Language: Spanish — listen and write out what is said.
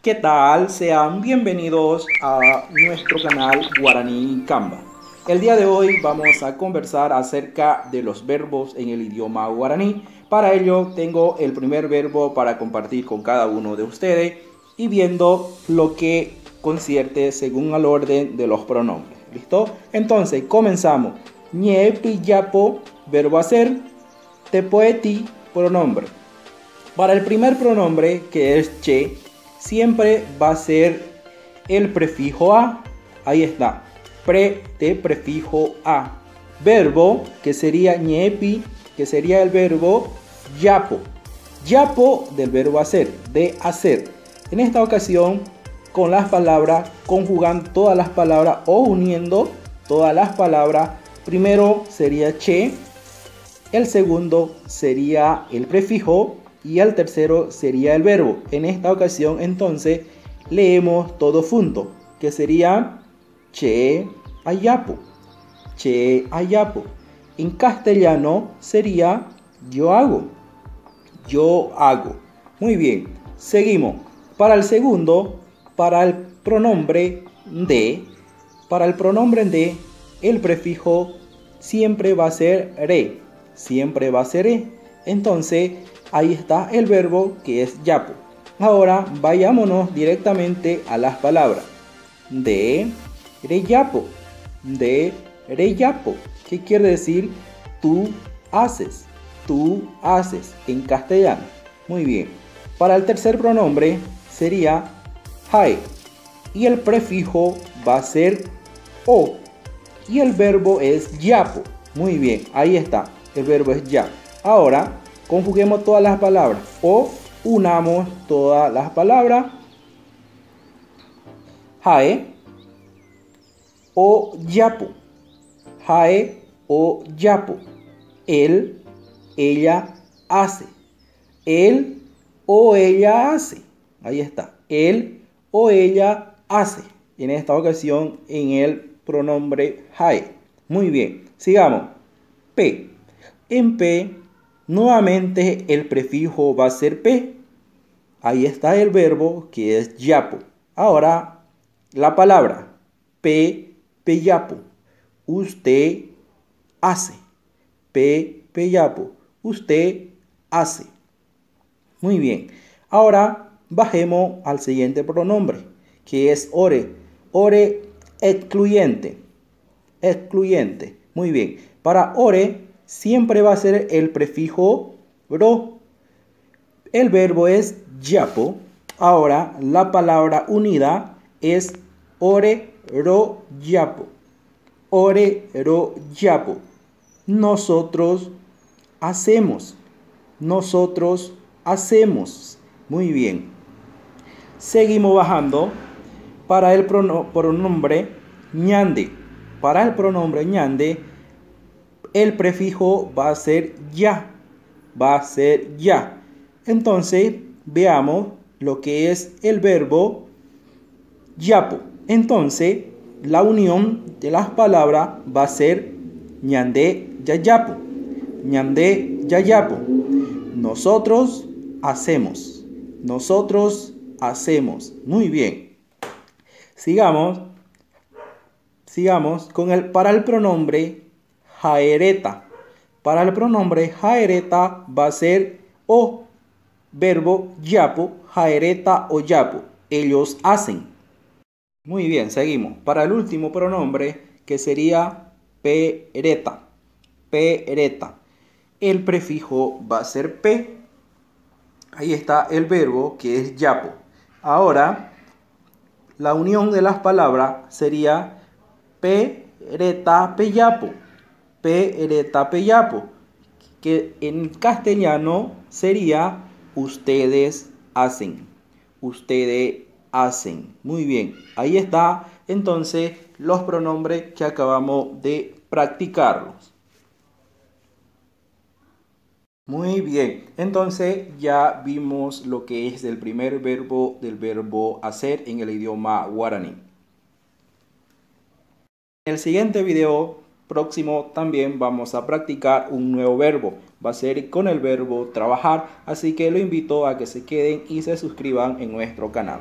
¿Qué tal? Sean bienvenidos a nuestro canal Guaraní Canva. El día de hoy vamos a conversar acerca de los verbos en el idioma guaraní. Para ello tengo el primer verbo para compartir con cada uno de ustedes y viendo lo que concierte según el orden de los pronombres. ¿Listo? Entonces comenzamos. Ñe pillapo, verbo hacer. Tepoeti, pronombre. Para el primer pronombre, que es che, siempre va a ser el prefijo a. Ahí está. De prefijo a. Verbo, que sería ñepi, que sería el verbo yapo. Yapo del verbo hacer, de hacer. En esta ocasión, con las palabras, conjugando todas las palabras o uniendo todas las palabras. Primero sería che, el segundo sería el prefijo y el tercero sería el verbo. En esta ocasión entonces leemos todo junto, que sería che ayapo, che ayapo. En castellano sería yo hago, yo hago. Muy bien, seguimos. Para el segundo, para el pronombre de, el prefijo siempre va a ser re, siempre va a ser re. Entonces ahí está el verbo que es yapo. Ahora vayámonos directamente a las palabras. De reyapo, de reyapo. ¿Qué quiere decir? Tú haces en castellano. Muy bien. Para el tercer pronombre sería hae y el prefijo va a ser o y el verbo es yapo. Muy bien, ahí está. El verbo es ya. Ahora conjuguemos todas las palabras o unamos todas las palabras. Hae o yapo. Hae o yapo. Él, ella hace. Él o ella hace. Ahí está. Él o ella hace. En esta ocasión en el pronombre hae. Muy bien. Sigamos. P. En P nuevamente el prefijo va a ser P. Ahí está el verbo que es yapo. Ahora la palabra peyapo. Usted hace. Peyapo. Usted hace. Muy bien. Ahora bajemos al siguiente pronombre, que es ore. Ore excluyente. Excluyente. Muy bien. Para ore siempre va a ser el prefijo ro. El verbo es yapo. Ahora la palabra unida es ore ro yapo. Ore ro yapo. Nosotros hacemos. Nosotros hacemos. Muy bien. Seguimos bajando. Para el pronombre ñande. Para el pronombre ñande, el prefijo va a ser ya. Va a ser ya. Entonces, veamos lo que es el verbo yapo. Entonces, la unión de las palabras va a ser ñande yayapo. Ñande yayapo. Nosotros hacemos. Nosotros hacemos. Muy bien. Sigamos con para el pronombre jaereta. Para el pronombre jaereta va a ser o verbo yapo, jaereta o yapo. Ellos hacen. Muy bien, seguimos. Para el último pronombre, que sería pereta. Pereta. El prefijo va a ser P. Ahí está el verbo que es yapo. Ahora, la unión de las palabras sería pereta peyapo. Pereta peyapo. Que en castellano sería ustedes hacen. Ustedes hacen. Muy bien. Ahí está entonces los pronombres que acabamos de practicarlos. Muy bien, entonces ya vimos lo que es el primer verbo del verbo hacer en el idioma guaraní. En el siguiente video próximo también vamos a practicar un nuevo verbo. Va a ser con el verbo trabajar, así que lo invito a que se queden y se suscriban en nuestro canal.